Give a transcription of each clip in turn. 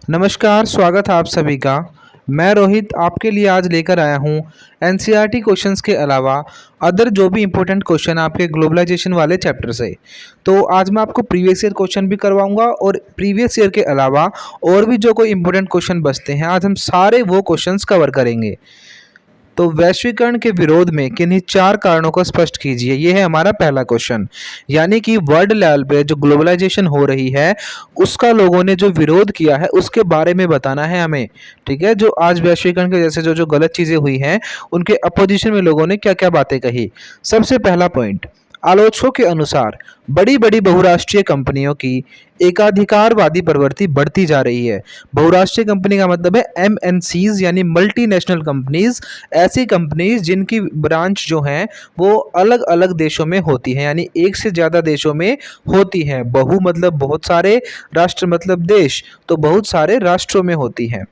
नमस्कार, स्वागत है आप सभी का। मैं रोहित आपके लिए आज लेकर आया हूँ एनसीईआरटी क्वेश्चंस के अलावा अदर जो भी इम्पोर्टेंट क्वेश्चन आपके ग्लोबलाइजेशन वाले चैप्टर से। तो आज मैं आपको प्रीवियस ईयर क्वेश्चन भी करवाऊंगा और प्रीवियस ईयर के अलावा और भी जो कोई इम्पोर्टेंट क्वेश्चन बचते हैं आज हम सारे वो क्वेश्चंस कवर करेंगे। तो वैश्वीकरण के विरोध में किन्हीं चार कारणों को स्पष्ट कीजिए, ये है हमारा पहला क्वेश्चन। यानी कि वर्ल्ड लेवल पे जो ग्लोबलाइजेशन हो रही है उसका लोगों ने जो विरोध किया है उसके बारे में बताना है हमें। ठीक है, जो आज वैश्वीकरण के जैसे जो जो गलत चीज़ें हुई हैं उनके अपोजिशन में लोगों ने क्या क्या बातें कही। सबसे पहला पॉइंट, आलोचकों के अनुसार बड़ी बड़ी बहुराष्ट्रीय कंपनियों की एकाधिकारवादी प्रवृत्ति बढ़ती जा रही है। बहुराष्ट्रीय कंपनी का मतलब है एमएनसीज यानी मल्टीनेशनल कंपनीज, ऐसी कंपनीज जिनकी ब्रांच जो हैं वो अलग अलग देशों में होती हैं, यानी एक से ज़्यादा देशों में होती हैं। बहु मतलब बहुत सारे, राष्ट्र मतलब देश, तो बहुत सारे राष्ट्रों में होती हैं।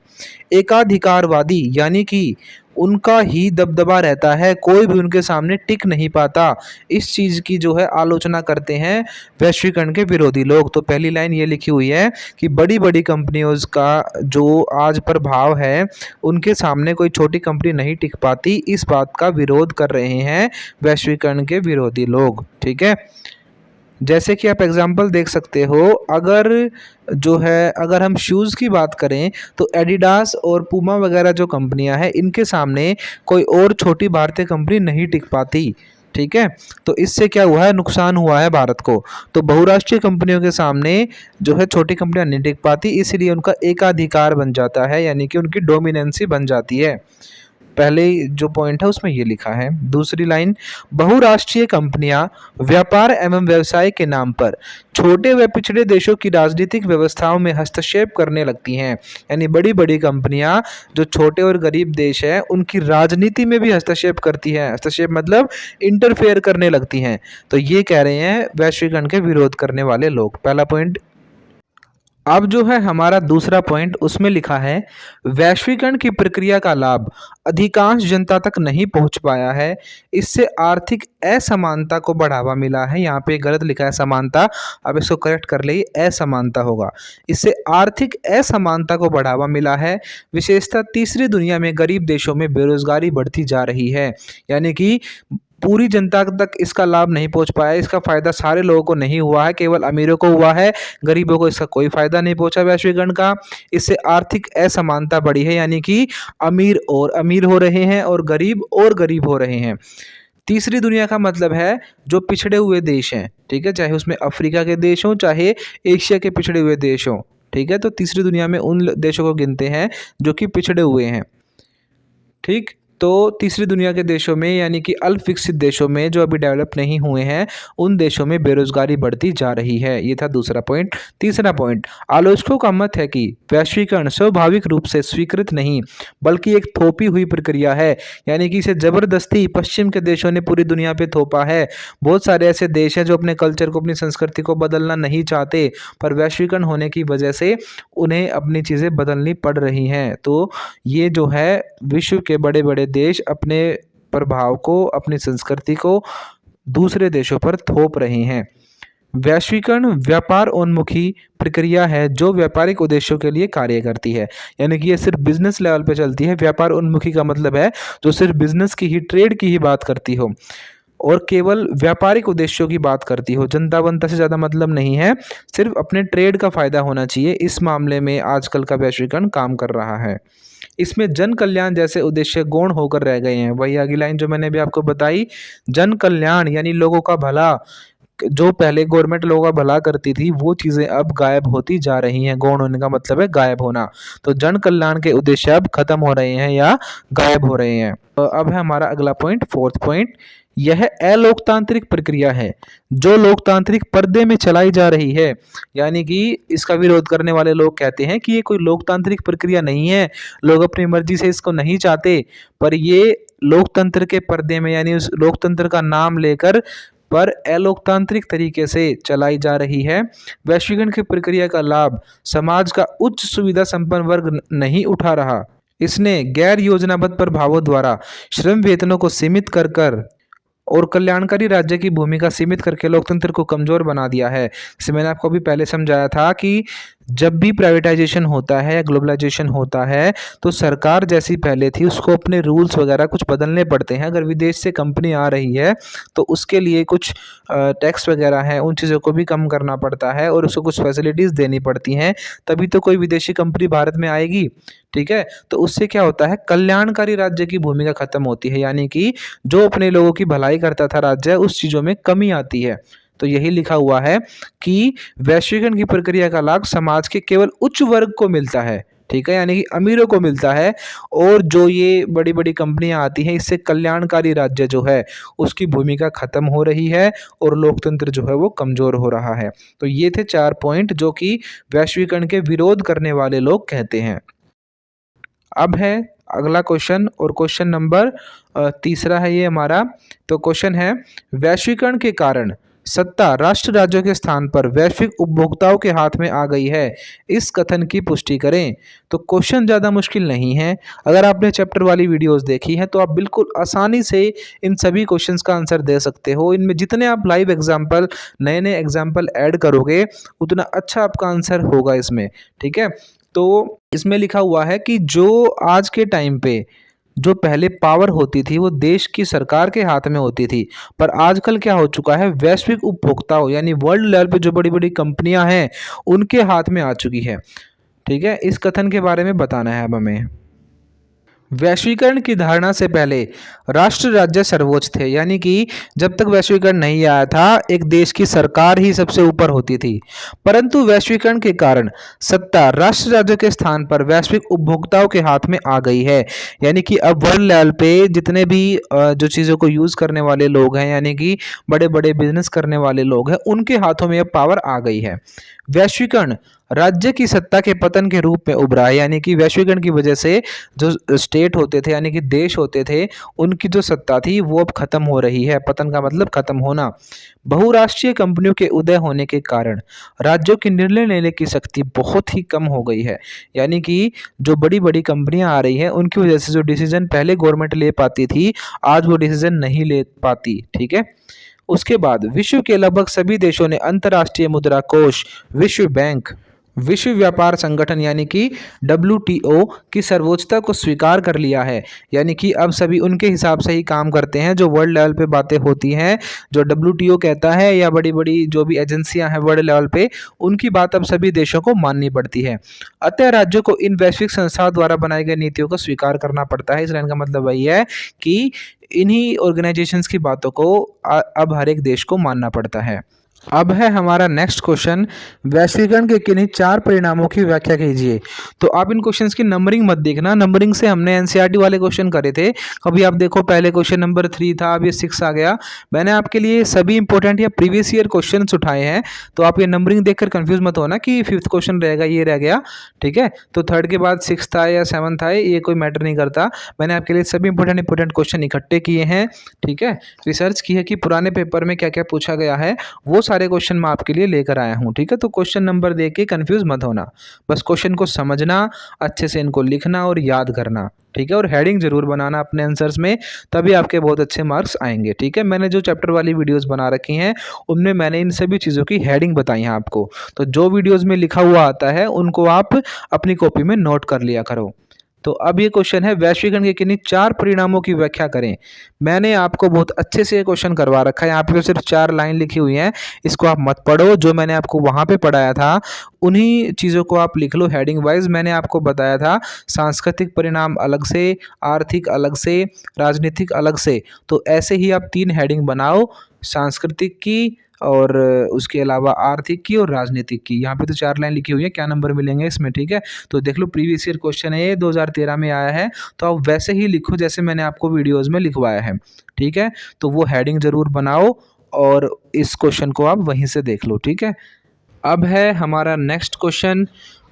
एकाधिकारवादी यानी कि उनका ही दबदबा रहता है, कोई भी उनके सामने टिक नहीं पाता। इस चीज़ की जो है आलोचना करते हैं वैश्वीकरण के विरोधी लोग। तो पहली लाइन ये लिखी हुई है कि बड़ी बड़ी कंपनियों का जो आज प्रभाव है उनके सामने कोई छोटी कंपनी नहीं टिक पाती, इस बात का विरोध कर रहे हैं वैश्वीकरण के विरोधी लोग। ठीक है, जैसे कि आप एग्जाम्पल देख सकते हो, अगर हम शूज़ की बात करें तो एडिडास और पूमा वगैरह जो कंपनियां हैं इनके सामने कोई और छोटी भारतीय कंपनी नहीं टिक पाती। ठीक है, तो इससे क्या हुआ है, नुकसान हुआ है भारत को। तो बहुराष्ट्रीय कंपनियों के सामने जो है छोटी कंपनियां नहीं टिक पाती, इसलिए उनका एकाधिकार बन जाता है, यानी कि उनकी डोमिनेंसी बन जाती है। पहले जो पॉइंट है उसमें ये लिखा है। दूसरी लाइन, बहुराष्ट्रीय कंपनियां व्यापार एवं व्यवसाय के नाम पर छोटे व पिछड़े देशों की राजनीतिक व्यवस्थाओं में हस्तक्षेप करने लगती हैं। यानी बड़ी बड़ी कंपनियां जो छोटे और गरीब देश हैं उनकी राजनीति में भी हस्तक्षेप करती हैं। हस्तक्षेप मतलब इंटरफेयर करने लगती हैं। तो ये कह रहे हैं वैश्वीकरण के विरोध करने वाले लोग। पहला पॉइंट। अब जो है हमारा दूसरा पॉइंट, उसमें लिखा है वैश्वीकरण की प्रक्रिया का लाभ अधिकांश जनता तक नहीं पहुंच पाया है। इससे आर्थिक असमानता को बढ़ावा मिला है। यहाँ पे गलत लिखा है समानता, अब इसको करेक्ट कर ले, असमानता होगा। इससे आर्थिक असमानता को बढ़ावा मिला है। विशेषतः तीसरी दुनिया में गरीब देशों में बेरोजगारी बढ़ती जा रही है। यानी कि पूरी जनता तक इसका लाभ नहीं पहुंच पाया, इसका फायदा सारे लोगों को नहीं हुआ है, केवल अमीरों को हुआ है, गरीबों को इसका कोई फायदा नहीं पहुंचा वैश्वीकरण का। इससे आर्थिक असमानता बढ़ी है, यानी कि अमीर और अमीर हो रहे हैं और गरीब हो रहे हैं। तीसरी दुनिया का मतलब है जो पिछड़े हुए देश हैं। ठीक है, चाहे उसमें अफ्रीका के देश हों चाहे एशिया के पिछड़े हुए देश हों। ठीक है, तो तीसरी दुनिया में उन देशों को गिनते हैं जो कि पिछड़े हुए हैं। ठीक, तो तीसरी दुनिया के देशों में यानी कि अल्प विकसित देशों में जो अभी डेवलप नहीं हुए हैं उन देशों में बेरोजगारी बढ़ती जा रही है। ये था दूसरा पॉइंट। तीसरा पॉइंट, आलोचकों का मत है कि वैश्वीकरण स्वाभाविक रूप से स्वीकृत नहीं बल्कि एक थोपी हुई प्रक्रिया है। यानी कि इसे जबरदस्ती पश्चिम के देशों ने पूरी दुनिया पे थोपा है। बहुत सारे ऐसे देश हैं जो अपने कल्चर को, अपनी संस्कृति को बदलना नहीं चाहते, पर वैश्वीकरण होने की वजह से उन्हें अपनी चीज़ें बदलनी पड़ रही हैं। तो ये जो है विश्व के बड़े बड़े देश अपने प्रभाव को, अपनी संस्कृति को दूसरे देशों पर थोप रहे हैं। वैश्वीकरण व्यापार उन्मुखी प्रक्रिया है जो व्यापारिक उद्देश्यों के लिए कार्य करती है। यानी कि ये सिर्फ बिजनेस लेवल पे चलती है। व्यापार उन्मुखी का मतलब है जो सिर्फ बिजनेस की ही, ट्रेड की ही बात करती हो और केवल व्यापारिक उद्देश्यों की बात करती हो। जनता बनता से ज़्यादा मतलब नहीं है, सिर्फ अपने ट्रेड का फायदा होना चाहिए। इस मामले में आजकल का वैश्वीकरण काम कर रहा है। इसमें जन कल्याण जैसे उद्देश्य गौण होकर रह गए हैं। वही अगली लाइन जो मैंने भी आपको बताई, जन कल्याण यानी लोगों का भला, जो पहले गवर्नमेंट लोगों का भला करती थी वो चीज़ें अब गायब होती जा रही हैं। गौण होने का मतलब है गायब होना। तो जन कल्याण के उद्देश्य अब खत्म हो रहे हैं या गायब हो रहे हैं। तो अब है हमारा अगला पॉइंट, फोर्थ पॉइंट, यह अलोकतांत्रिक प्रक्रिया है जो लोकतांत्रिक पर्दे में चलाई जा रही है। यानी कि इसका विरोध करने वाले लोग कहते हैं कि ये कोई लोकतांत्रिक प्रक्रिया नहीं है, लोग अपनी मर्जी से इसको नहीं चाहते, पर ये लोकतंत्र के पर्दे में यानी उस लोकतंत्र का नाम लेकर पर अलोकतांत्रिक तरीके से चलाई जा रही है। वैश्वीकरण की प्रक्रिया का लाभ समाज का उच्च सुविधा संपन्न वर्ग नहीं उठा रहा। इसने गैर योजनाबद्ध प्रभावों द्वारा श्रम वेतनों को सीमित कर और कल्याणकारी राज्य की भूमिका सीमित करके लोकतंत्र को कमजोर बना दिया है। जैसे मैंने आपको अभी पहले समझाया था कि जब भी प्राइवेटाइजेशन होता है या ग्लोबलाइजेशन होता है तो सरकार जैसी पहले थी उसको अपने रूल्स वगैरह कुछ बदलने पड़ते हैं। अगर विदेश से कंपनी आ रही है तो उसके लिए कुछ टैक्स वगैरह हैं, उन चीज़ों को भी कम करना पड़ता है और उसको कुछ फैसिलिटीज़ देनी पड़ती हैं, तभी तो कोई विदेशी कंपनी भारत में आएगी। ठीक है, तो उससे क्या होता है, कल्याणकारी राज्य की भूमिका खत्म होती है, यानी कि जो अपने लोगों की भलाई करता था राज्य, उस चीज़ों में कमी आती है। तो यही लिखा हुआ है कि वैश्वीकरण की प्रक्रिया का लाभ समाज के केवल उच्च वर्ग को मिलता है। ठीक है, यानी कि अमीरों को मिलता है, और जो ये बड़ी बड़ी कंपनियां आती हैं इससे कल्याणकारी राज्य जो है उसकी भूमिका खत्म हो रही है और लोकतंत्र जो है वो कमजोर हो रहा है। तो ये थे 4 पॉइंट जो कि वैश्वीकरण के विरोध करने वाले लोग कहते हैं। अब है अगला क्वेश्चन, और क्वेश्चन नंबर तीसरा है ये हमारा। तो क्वेश्चन है, वैश्वीकरण के कारण सत्ता राष्ट्र राज्यों के स्थान पर वैश्विक उपभोक्ताओं के हाथ में आ गई है, इस कथन की पुष्टि करें। तो क्वेश्चन ज़्यादा मुश्किल नहीं है। अगर आपने चैप्टर वाली वीडियोस देखी हैं तो आप बिल्कुल आसानी से इन सभी क्वेश्चंस का आंसर दे सकते हो। इनमें जितने आप लाइव एग्जाम्पल, नए नए एग्जाम्पल ऐड करोगे उतना अच्छा आपका आंसर होगा इसमें। ठीक है, तो इसमें लिखा हुआ है कि जो आज के टाइम पे जो पहले पावर होती थी वो देश की सरकार के हाथ में होती थी, पर आजकल क्या हो चुका है, वैश्विक उपभोक्ताओं यानी वर्ल्ड लेवल पे जो बड़ी बड़ी कंपनियां हैं उनके हाथ में आ चुकी है। ठीक है, इस कथन के बारे में बताना है अब हमें। वैश्वीकरण की धारणा से पहले राष्ट्र राज्य सर्वोच्च थे, यानी कि जब तक वैश्वीकरण नहीं आया था एक देश की सरकार ही सबसे ऊपर होती थी। परंतु वैश्वीकरण के कारण सत्ता राष्ट्र राज्य के स्थान पर वैश्विक उपभोक्ताओं के हाथ में आ गई है, यानी कि अब वर्ल्ड लेवल पे जितने भी जो चीज़ों को यूज़ करने वाले लोग हैं, यानी कि बड़े बड़े बिजनेस करने वाले लोग हैं, उनके हाथों में अब पावर आ गई है। वैश्वीकरण राज्य की सत्ता के पतन के रूप में उभरा है, यानी कि वैश्वीकरण की वजह से जो स्टेट होते थे यानी कि देश होते थे उनकी जो सत्ता थी वो अब खत्म हो रही है। पतन का मतलब खत्म होना। बहुराष्ट्रीय कंपनियों के उदय होने के कारण राज्यों की निर्णय लेने की शक्ति बहुत ही कम हो गई है, यानी कि जो बड़ी बड़ी कंपनियां आ रही हैं उनकी वजह से जो डिसीजन पहले गवर्नमेंट ले पाती थी आज वो डिसीजन नहीं ले पाती। ठीक है, उसके बाद विश्व के लगभग सभी देशों ने अंतर्राष्ट्रीय मुद्रा कोष, विश्व बैंक, विश्व व्यापार संगठन यानी कि WTO की सर्वोच्चता को स्वीकार कर लिया है, यानी कि अब सभी उनके हिसाब से ही काम करते हैं। जो वर्ल्ड लेवल पे बातें होती हैं, जो WTO कहता है या बड़ी बड़ी जो भी एजेंसियां हैं वर्ल्ड लेवल पे, उनकी बात अब सभी देशों को माननी पड़ती है। अतः राज्यों को इन वैश्विक संस्थाओं द्वारा बनाई गई नीतियों को स्वीकार करना पड़ता है। इस लाइन का मतलब वही है कि इन्हीं ऑर्गेनाइजेशंस की बातों को अब हर एक देश को मानना पड़ता है। अब है हमारा नेक्स्ट क्वेश्चन, वैश्वीकरण के किन्हीं 4 परिणामों की व्याख्या कीजिए। तो आप इन क्वेश्चंस की नंबरिंग मत देखना, नंबरिंग से हमने एनसीईआरटी वाले क्वेश्चन करे थे। अभी आप देखो पहले क्वेश्चन नंबर 3 था, अब ये 6 आ गया। मैंने आपके लिए सभी इंपॉर्टेंट या प्रीवियस ईयर क्वेश्चन उठाए हैं, तो आप ये नंबरिंग देखकर कंफ्यूज मत होना कि 5th क्वेश्चन रहेगा ये रह गया। ठीक है, तो 3rd के बाद 6th था या 7th था, ये कोई मैटर नहीं करता। मैंने आपके लिए सभी इंपॉर्टेंट क्वेश्चन इकट्ठे किए हैं। ठीक है, रिसर्च की है कि पुराने पेपर में क्या क्या पूछा गया है, वो सारे क्वेश्चन मैं आपके लिए लेकर आया हूँ। ठीक है, तो क्वेश्चन नंबर देख के कंफ्यूज मत होना, बस क्वेश्चन को समझना, अच्छे से इनको लिखना और याद करना। ठीक है, और हेडिंग जरूर बनाना अपने आंसर्स में, तभी आपके बहुत अच्छे मार्क्स आएंगे। ठीक है, मैंने जो चैप्टर वाली वीडियोस बना रखी हैं उनमें मैंने इन सभी चीज़ों की हेडिंग बताई है आपको, तो जो वीडियोस में लिखा हुआ आता है उनको आप अपनी कॉपी में नोट कर लिया करो। तो अब ये क्वेश्चन है, वैश्वीकरण के किन्हीं 4 परिणामों की व्याख्या करें। मैंने आपको बहुत अच्छे से ये क्वेश्चन करवा रखा है, यहाँ पे सिर्फ 4 लाइन लिखी हुई हैं, इसको आप मत पढ़ो। जो मैंने आपको वहाँ पे पढ़ाया था उन्हीं चीज़ों को आप लिख लो हेडिंग वाइज। मैंने आपको बताया था सांस्कृतिक परिणाम अलग से, आर्थिक अलग से, राजनीतिक अलग से। तो ऐसे ही आप 3 हेडिंग बनाओ, सांस्कृतिक की और उसके अलावा आर्थिक की और राजनीतिक की। यहाँ पे तो 4 लाइन लिखी हुई है, क्या नंबर मिलेंगे इसमें। ठीक है, तो देख लो प्रीवियस ईयर क्वेश्चन है ये, 2013 में आया है, तो आप वैसे ही लिखो जैसे मैंने आपको वीडियोस में लिखवाया है। ठीक है, तो वो हेडिंग जरूर बनाओ और इस क्वेश्चन को आप वहीं से देख लो। ठीक है, अब है हमारा नेक्स्ट क्वेश्चन,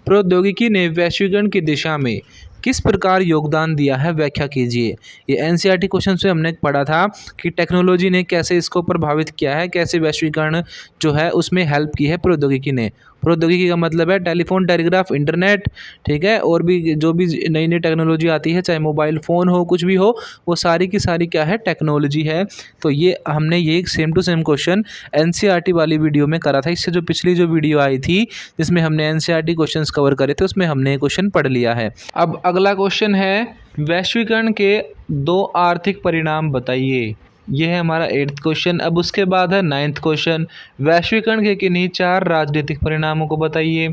प्रौद्योगिकी ने वैश्वीकरण की दिशा में किस प्रकार योगदान दिया है, व्याख्या कीजिए। ये एनसीईआरटी क्वेश्चन से हमने पढ़ा था कि टेक्नोलॉजी ने कैसे इसको प्रभावित किया है, कैसे वैश्वीकरण जो है उसमें हेल्प की है प्रौद्योगिकी ने। प्रौद्योगिकी का मतलब है टेलीफोन, टेलीग्राफ, इंटरनेट, ठीक है, और भी जो भी नई नई टेक्नोलॉजी आती है, चाहे मोबाइल फ़ोन हो, कुछ भी हो, वो सारी की सारी क्या है, टेक्नोलॉजी है। तो ये हमने ये same to same question NCERT वाली वीडियो में करा था। इससे जो पिछली जो वीडियो आई थी जिसमें हमने एनसीईआरटी क्वेश्चंस कवर करे थे, उसमें हमने ये क्वेश्चन पढ़ लिया है। अब अगला क्वेश्चन है, वैश्वीकरण के 2 आर्थिक परिणाम बताइए। ये है हमारा 8th क्वेश्चन। अब उसके बाद है 9th क्वेश्चन, वैश्वीकरण के किन्हीं 4 राजनीतिक परिणामों को बताइए।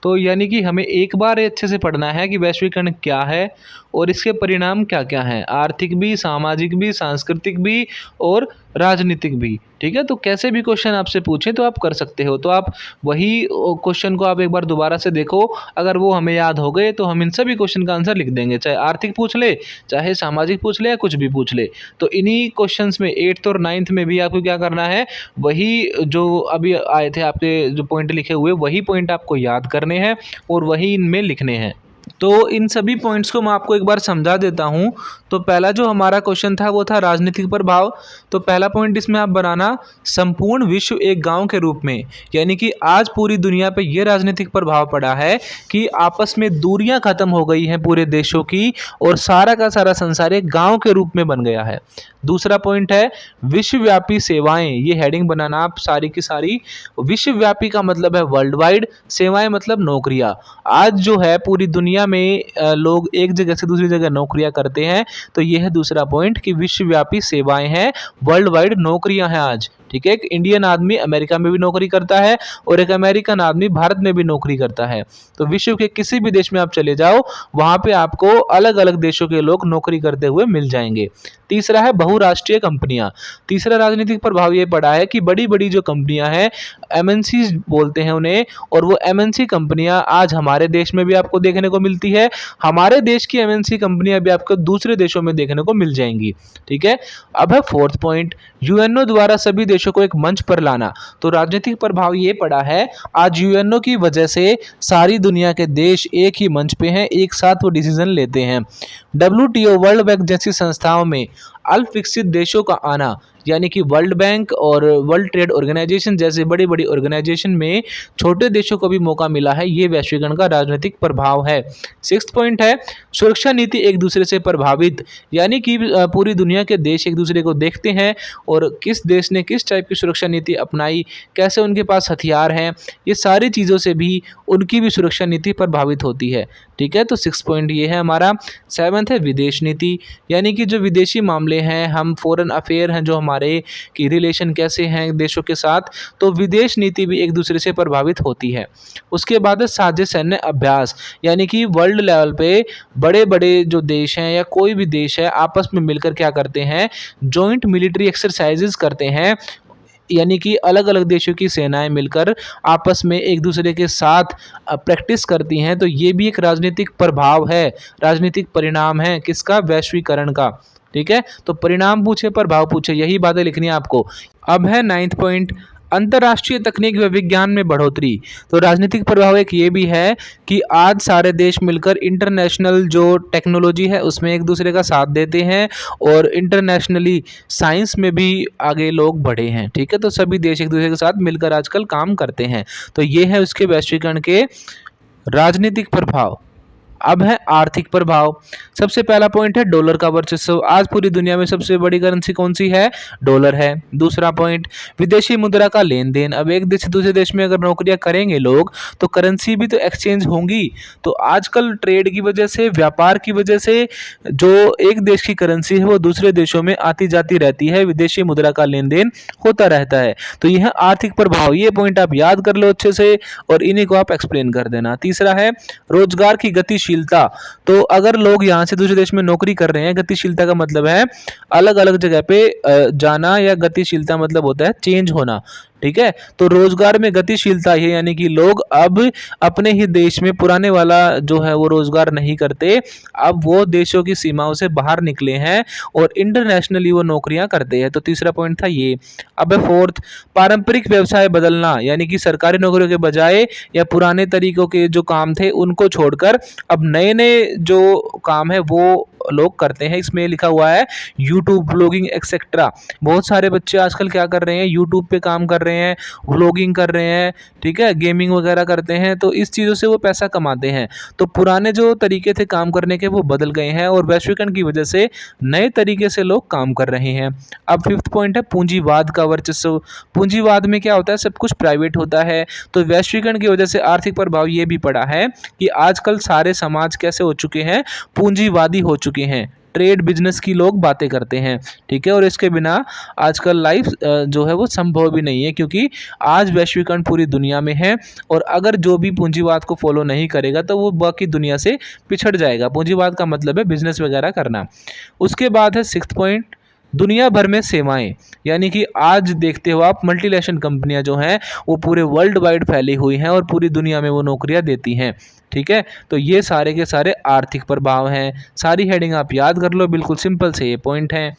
तो यानी कि हमें एक बार अच्छे से पढ़ना है कि वैश्वीकरण क्या है और इसके परिणाम क्या क्या हैं, आर्थिक भी, सामाजिक भी, सांस्कृतिक भी और राजनीतिक भी, ठीक है। तो कैसे भी क्वेश्चन आपसे पूछें तो आप कर सकते हो। तो आप वही क्वेश्चन को आप एक बार दोबारा से देखो, अगर वो हमें याद हो गए तो हम इन सभी क्वेश्चन का आंसर लिख देंगे, चाहे आर्थिक पूछ ले, चाहे सामाजिक पूछ ले, या कुछ भी पूछ ले। तो इन्हीं क्वेश्चंस में 8th और 9th में भी आपको क्या करना है, वही जो अभी आए थे आपके जो पॉइंट लिखे हुए, वही पॉइंट आपको याद करने हैं और वही इनमें लिखने हैं। तो इन सभी पॉइंट्स को मैं आपको एक बार समझा देता हूँ। तो पहला जो हमारा क्वेश्चन था वो था राजनीतिक प्रभाव। तो पहला पॉइंट इसमें आप बनाना, संपूर्ण विश्व एक गांव के रूप में, यानी कि आज पूरी दुनिया पे ये राजनीतिक प्रभाव पड़ा है कि आपस में दूरियां खत्म हो गई हैं पूरे देशों की, और सारा का सारा संसार एक गांव के रूप में बन गया है। दूसरा पॉइंट है विश्वव्यापी सेवाएं। ये हेडिंग बनाना आप सारी की सारी। विश्वव्यापी का मतलब है वर्ल्ड वाइड, सेवाएं मतलब नौकरियां। आज जो है पूरी दुनिया में लोग एक जगह से दूसरी जगह नौकरियां करते हैं। तो ये है दूसरा पॉइंट कि विश्वव्यापी सेवाएं हैं, वर्ल्ड वाइड नौकरियां हैं आज, ठीक है। एक इंडियन आदमी अमेरिका में भी नौकरी करता है और एक अमेरिकन आदमी भारत में भी नौकरी करता है। तो विश्व के किसी भी देश में आप चले जाओ, वहां पे आपको अलग अलग देशों के लोग नौकरी करते हुए मिल जाएंगे। तीसरा है बहुराष्ट्रीय कंपनियां। तीसरा राजनीतिक प्रभाव ये पड़ा है कि बड़ी बड़ी जो कंपनियां हैं, एमएनसी बोलते हैं उन्हें, और वो एमएनसी कंपनियां आज हमारे देश में भी आपको देखने को मिलती है। हमारे देश की एमएनसी कंपनियां भी आपको दूसरे देशों में देखने को मिल जाएंगी, ठीक है। अब है 4th पॉइंट, यूएनओ द्वारा सभी देशों को एक मंच पर लाना। तो राजनीतिक प्रभाव ये पड़ा है, आज यूएनओ की वजह से सारी दुनिया के देश एक ही मंच पे हैं, एक साथ वो डिसीजन लेते हैं। डब्ल्यूटीओ, वर्ल्ड बैंक जैसी संस्थाओं में अल्प विकसित देशों का आना, यानी कि वर्ल्ड बैंक और वर्ल्ड ट्रेड ऑर्गेनाइजेशन जैसे बड़ी बड़ी ऑर्गेनाइजेशन में छोटे देशों को भी मौका मिला है। ये वैश्वीकरण का राजनीतिक प्रभाव है। 6th पॉइंट है सुरक्षा नीति एक दूसरे से प्रभावित, यानी कि पूरी दुनिया के देश एक दूसरे को देखते हैं और किस देश ने किस टाइप की सुरक्षा नीति अपनाई, कैसे उनके पास हथियार हैं, ये सारी चीज़ों से भी उनकी भी सुरक्षा नीति प्रभावित होती है, ठीक है। तो 6 पॉइंट ये है हमारा। 7th है विदेश नीति, यानी कि जो विदेशी मामले हैं, हम फॉरेन अफेयर हैं जो हमारे की रिलेशन कैसे हैं देशों के साथ, तो विदेश नीति भी एक दूसरे से प्रभावित होती है। उसके बाद है साझे सैन्य अभ्यास, यानी कि वर्ल्ड लेवल पे बड़े बड़े जो देश हैं या कोई भी देश है आपस में मिलकर क्या करते हैं, जॉइंट मिलिट्री एक्सरसाइजेज करते हैं, यानी कि अलग अलग देशों की सेनाएं मिलकर आपस में एक दूसरे के साथ प्रैक्टिस करती हैं। तो ये भी एक राजनीतिक प्रभाव है, राजनीतिक परिणाम है किसका, वैश्वीकरण का, ठीक है। तो परिणाम पूछे प्रभाव पूछे, यही बातें लिखनी है आपको। अब है 9th पॉइंट, अंतर्राष्ट्रीय तकनीक व विज्ञान में बढ़ोतरी। तो राजनीतिक प्रभाव एक ये भी है कि आज सारे देश मिलकर इंटरनेशनल जो टेक्नोलॉजी है उसमें एक दूसरे का साथ देते हैं और इंटरनेशनली साइंस में भी आगे लोग बढ़े हैं, ठीक है। तो सभी देश एक दूसरे के साथ मिलकर आजकल काम करते हैं। तो ये है उसके वैश्वीकरण के राजनीतिक प्रभाव। अब है आर्थिक प्रभाव। सबसे पहला पॉइंट है डॉलर का वर्चस्व। आज पूरी दुनिया में सबसे बड़ी करेंसी कौन सी है, डॉलर है। दूसरा पॉइंट विदेशी मुद्रा का लेन देन। अब एक देश से दूसरे देश में अगर नौकरियां करेंगे लोग तो करेंसी भी तो एक्सचेंज होंगी। तो आजकल ट्रेड की वजह से, व्यापार की वजह से जो एक देश की करेंसी है वो दूसरे देशों में आती जाती रहती है, विदेशी मुद्रा का लेन देन होता रहता है। तो यह है आर्थिक प्रभाव। ये पॉइंट आप याद कर लो अच्छे से और इन्हीं को आप एक्सप्लेन कर देना। तीसरा है रोजगार की गतिशीलता। तो अगर लोग यहाँ से दूसरे देश में नौकरी कर रहे हैं, गतिशीलता का मतलब है अलग अलग जगह पे जाना, या गतिशीलता मतलब होता है चेंज होना, ठीक है। तो रोजगार में गतिशीलता है, यानी कि लोग अब अपने ही देश में पुराने वाला जो है वो रोजगार नहीं करते, अब वो देशों की सीमाओं से बाहर निकले हैं और इंटरनेशनली वो नौकरियां करते हैं। तो तीसरा पॉइंट था ये। अब है 4th पारंपरिक व्यवसाय बदलना, यानी कि सरकारी नौकरियों के बजाय या पुराने तरीकों के जो काम थे उनको छोड़कर अब नए नए जो काम है वो लोग करते हैं। इसमें लिखा हुआ है यूट्यूब व्लॉगिंग एक्सेट्रा। बहुत सारे बच्चे आजकल क्या कर रहे हैं, यूट्यूब पे काम कर रहे हैं, व्लॉगिंग कर रहे हैं, ठीक है, गेमिंग वगैरह करते हैं, तो इस चीज़ों से वो पैसा कमाते हैं। तो पुराने जो तरीके थे काम करने के वो बदल गए हैं और वैश्वीकरण की वजह से नए तरीके से लोग काम कर रहे हैं। अब फिफ्थ पॉइंट है पूंजीवाद का वर्चस्व। पूंजीवाद में क्या होता है, सब कुछ प्राइवेट होता है। तो वैश्वीकरण की वजह से आर्थिक प्रभाव ये भी पड़ा है कि आजकल सारे समाज कैसे हो चुके हैं, पूंजीवादी हो चुके हैं। ट्रेड बिजनेस की लोग बातें करते हैं, ठीक है, और इसके बिना आजकल लाइफ जो है वो संभव भी नहीं है, क्योंकि आज वैश्वीकरण पूरी दुनिया में है और अगर जो भी पूंजीवाद को फॉलो नहीं करेगा तो वो बाकी दुनिया से पिछड़ जाएगा। पूंजीवाद का मतलब है बिजनेस वगैरह करना। उसके बाद है सिक्स्थ पॉइंट, दुनिया भर में सेवाएं। यानी कि आज देखते हो आप मल्टीनेशनल कंपनियां जो हैं वो पूरे वर्ल्ड वाइड फैली हुई हैं और पूरी दुनिया में वो नौकरियां देती हैं, ठीक है। तो ये सारे के सारे आर्थिक प्रभाव हैं। सारी हेडिंग आप याद कर लो, बिल्कुल सिंपल से ये पॉइंट हैं।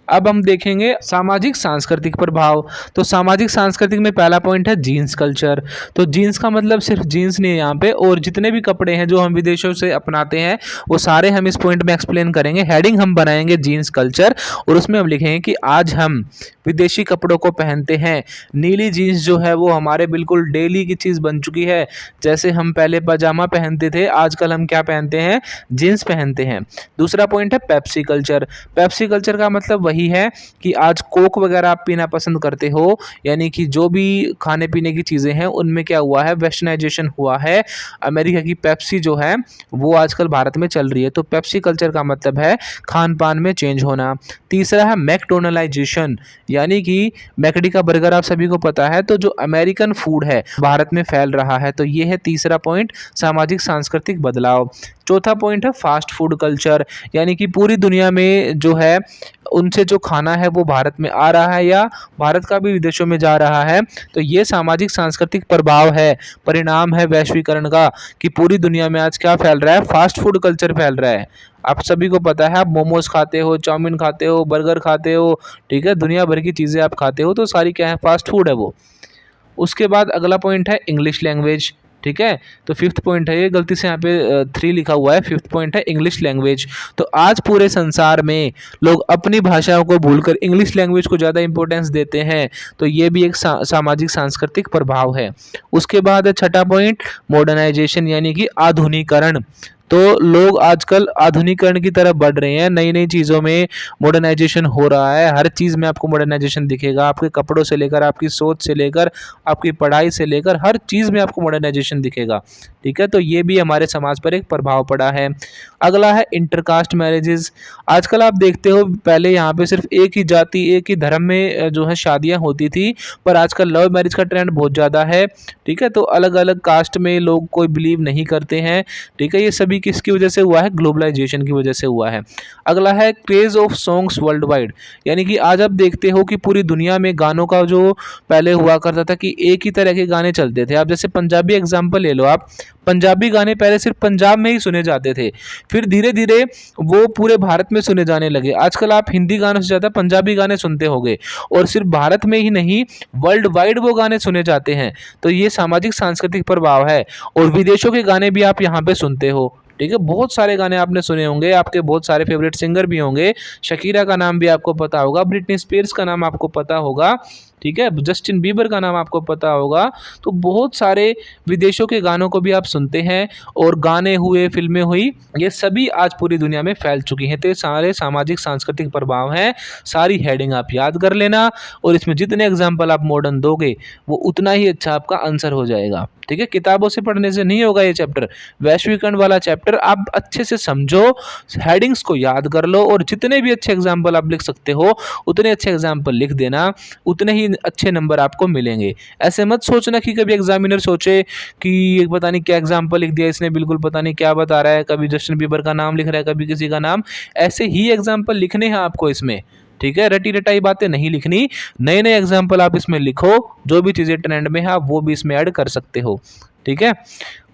अब हम देखेंगे सामाजिक सांस्कृतिक प्रभाव। तो सामाजिक सांस्कृतिक में पहला पॉइंट है जीन्स कल्चर। तो जीन्स का मतलब सिर्फ जीन्स नहीं है यहाँ पे, और जितने भी कपड़े हैं जो हम विदेशों से अपनाते हैं वो सारे हम इस पॉइंट में एक्सप्लेन करेंगे। हेडिंग हम बनाएंगे जीन्स कल्चर और उसमें हम लिखेंगे कि आज हम विदेशी कपड़ों को पहनते हैं। नीली जीन्स जो है वो हमारे बिल्कुल डेली की चीज़ बन चुकी है। जैसे हम पहले पजामा पहनते थे, आजकल हम क्या पहनते हैं, जीन्स पहनते हैं। दूसरा पॉइंट है पेप्सी कल्चर। पेप्सी कल्चर का मतलब वही है कि आज कोक वगैरह आप पीना पसंद करते हो, यानी कि जो भी खाने पीने की चीज़ें हैं उनमें क्या हुआ है, वेस्टर्नाइजेशन हुआ है। अमेरिका की पेप्सी जो है वो आजकल भारत में चल रही है। तो पेप्सी कल्चर का मतलब है खान पान में चेंज होना। तीसरा है मैकडोनलाइजेशन, यानी कि मैकडी का बर्गर आप सभी को पता है, तो जो अमेरिकन फूड है भारत में फैल रहा है। तो ये है तीसरा पॉइंट, सामाजिक सांस्कृतिक बदलाव। चौथा पॉइंट है फास्ट फूड कल्चर, यानी कि पूरी दुनिया में जो है उनसे जो खाना है वो भारत में आ रहा है या भारत का भी विदेशों में जा रहा है। तो ये सामाजिक सांस्कृतिक प्रभाव है, परिणाम है वैश्वीकरण का, कि पूरी दुनिया में आज क्या फैल रहा है, फास्ट फूड कल्चर फैल रहा है। आप सभी को पता है, आप मोमोज खाते हो, चाउमीन खाते हो, बर्गर खाते हो, ठीक है, दुनिया भर की चीज़ें आप खाते हो, तो सारी क्या है, फास्ट फूड है वो। उसके बाद अगला पॉइंट है इंग्लिश लैंग्वेज, ठीक है। तो फिफ्थ पॉइंट है, ये गलती से यहाँ पे 3 लिखा हुआ है, फिफ्थ पॉइंट है इंग्लिश लैंग्वेज। तो आज पूरे संसार में लोग अपनी भाषाओं को भूलकर इंग्लिश लैंग्वेज को ज़्यादा इंपॉर्टेंस देते हैं। तो ये भी एक सामाजिक सांस्कृतिक प्रभाव है। उसके बाद है छठा पॉइंट मॉडर्नाइजेशन, यानी कि आधुनिकरण। तो लोग आजकल आधुनिकरण की तरफ बढ़ रहे हैं, नई नई चीज़ों में मॉडर्नाइजेशन हो रहा है। हर चीज़ में आपको मॉडर्नाइजेशन दिखेगा, आपके कपड़ों से लेकर, आपकी सोच से लेकर, आपकी पढ़ाई से लेकर, हर चीज़ में आपको मॉडर्नाइजेशन दिखेगा, ठीक है। तो ये भी हमारे समाज पर एक प्रभाव पड़ा है। अगला है इंटरकास्ट मैरिजेस। आजकल आप देखते हो, पहले यहाँ पे सिर्फ एक ही जाति, एक ही धर्म में जो है शादियाँ होती थी, पर आजकल लव मैरिज का ट्रेंड बहुत ज़्यादा है, ठीक है। तो अलग अलग कास्ट में लोग कोई बिलीव नहीं करते हैं, ठीक है। ये सभी किसकी वजह से हुआ है, ग्लोबलाइजेशन की वजह से हुआ है। अगला है craze of songs world wide, यानी कि आज आप देखते हो कि पूरी दुनिया में गानों का जो पहले हुआ करता था कि एक ही तरह के गाने चलते थे। आप जैसे पंजाबी एग्जाम्पल ले लो, आप पंजाबी गाने पहले सिर्फ पंजाब में ही सुने जाते थे, फिर धीरे धीरे वो पूरे भारत में सुने जाने लगे। आजकल आप हिंदी गानों से ज़्यादा पंजाबी गाने सुनते होंगे, और सिर्फ भारत में ही नहीं, वर्ल्ड वाइड वो गाने सुने जाते हैं। तो ये सामाजिक सांस्कृतिक प्रभाव है। और विदेशों के गाने भी आप यहाँ पे सुनते हो, ठीक है। बहुत सारे गाने आपने सुने होंगे, आपके बहुत सारे फेवरेट सिंगर भी होंगे। शकीरा का नाम भी आपको पता होगा, ब्रिटनी स्पीयर्स का नाम आपको पता होगा, ठीक है, जस्टिन बीबर का नाम आपको पता होगा। तो बहुत सारे विदेशों के गानों को भी आप सुनते हैं, और गाने हुए, फिल्में हुई, ये सभी आज पूरी दुनिया में फैल चुकी हैं। तो ये सारे सामाजिक सांस्कृतिक प्रभाव हैं। सारी हेडिंग आप याद कर लेना, और इसमें जितने एग्जाम्पल आप मॉडर्न दोगे वो उतना ही अच्छा आपका आंसर हो जाएगा, ठीक है। किताबों से पढ़ने से नहीं होगा ये चैप्टर, वैश्वीकरण वाला चैप्टर आप अच्छे से समझो, हेडिंग्स को याद कर लो, और जितने भी अच्छे एग्जाम्पल आप लिख सकते हो उतने अच्छे एग्जाम्पल लिख देना, उतने ही अच्छे नंबर आपको मिलेंगे। ऐसे मत सोचना कि कभी एग्जामिनर सोचे कि पता नहीं क्या एग्जाम्पल लिख दिया इसने, बिल्कुल पता नहीं क्या बता रहा है, कभी जस्टिन बीबर का नाम लिख रहा है, कभी किसी का नाम। ऐसे ही एग्जाम्पल लिखने हैं आपको इसमें, ठीक है। रटी रटाई बातें नहीं लिखनी, नए नए एग्जाम्पल आप इसमें लिखो, जो भी चीज़ें ट्रेंड में है आप वो भी इसमें ऐड कर सकते हो, ठीक है।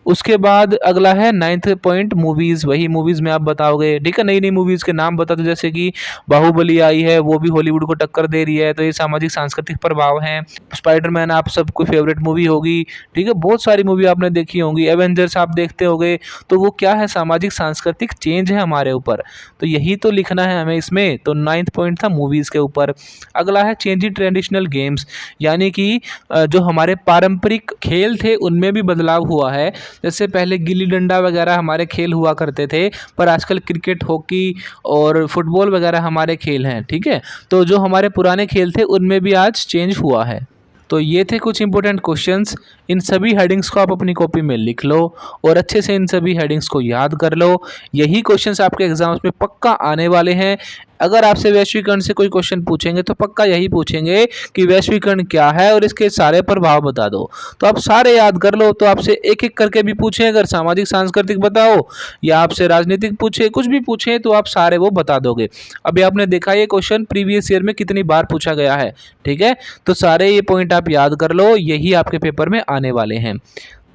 उसके बाद अगला है 9th पॉइंट मूवीज़, वही मूवीज़ में आप बताओगे, ठीक है। नई नई मूवीज़ के नाम बता दो, जैसे कि बाहुबली आई है, वो भी हॉलीवुड को टक्कर दे रही है, तो ये सामाजिक सांस्कृतिक प्रभाव हैं। स्पाइडरमैन आप सबको फेवरेट मूवी होगी, ठीक है, बहुत सारी मूवी आपने देखी होंगी। एवेंजर्स आप देखते होंगे, तो वो क्या है, सामाजिक सांस्कृतिक चेंज है हमारे ऊपर, तो यही तो लिखना है हमें इसमें। तो 9th पॉइंट था मूवीज़ के ऊपर। अगला है चेंजिंग ट्रेडिशनल गेम्स, यानी कि जो हमारे पारंपरिक खेल थे उनमें भी बदलाव हुआ है। जैसे पहले गिल्ली डंडा वगैरह हमारे खेल हुआ करते थे, पर आजकल क्रिकेट, हॉकी और फुटबॉल वगैरह हमारे खेल हैं, ठीक है। तो जो हमारे पुराने खेल थे उनमें भी आज चेंज हुआ है। तो ये थे कुछ इंपॉर्टेंट क्वेश्चंस। इन सभी हेडिंग्स को आप अपनी कॉपी में लिख लो और अच्छे से इन सभी हेडिंग्स को याद कर लो। यही क्वेश्चंस आपके एग्जाम्स में पक्का आने वाले हैं। अगर आपसे वैश्वीकरण से कोई क्वेश्चन पूछेंगे तो पक्का यही पूछेंगे कि वैश्वीकरण क्या है और इसके सारे प्रभाव बता दो। तो आप सारे याद कर लो। तो आपसे एक एक करके भी पूछें, अगर सामाजिक सांस्कृतिक बताओ या आपसे राजनीतिक पूछे, कुछ भी पूछे, तो आप सारे वो बता दोगे। अभी आपने देखा ये क्वेश्चन प्रीवियस ईयर में कितनी बार पूछा गया है, ठीक है। तो सारे ये पॉइंट आप याद कर लो, यही आपके पेपर में आने वाले हैं।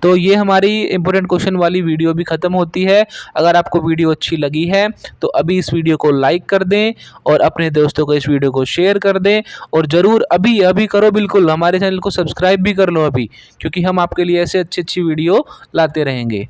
तो ये हमारी इंपॉर्टेंट क्वेश्चन वाली वीडियो भी ख़त्म होती है। अगर आपको वीडियो अच्छी लगी है तो अभी इस वीडियो को लाइक कर दें और अपने दोस्तों को इस वीडियो को शेयर कर दें, और ज़रूर अभी अभी करो, बिल्कुल हमारे चैनल को सब्सक्राइब भी कर लो अभी, क्योंकि हम आपके लिए ऐसे अच्छी अच्छी वीडियो लाते रहेंगे।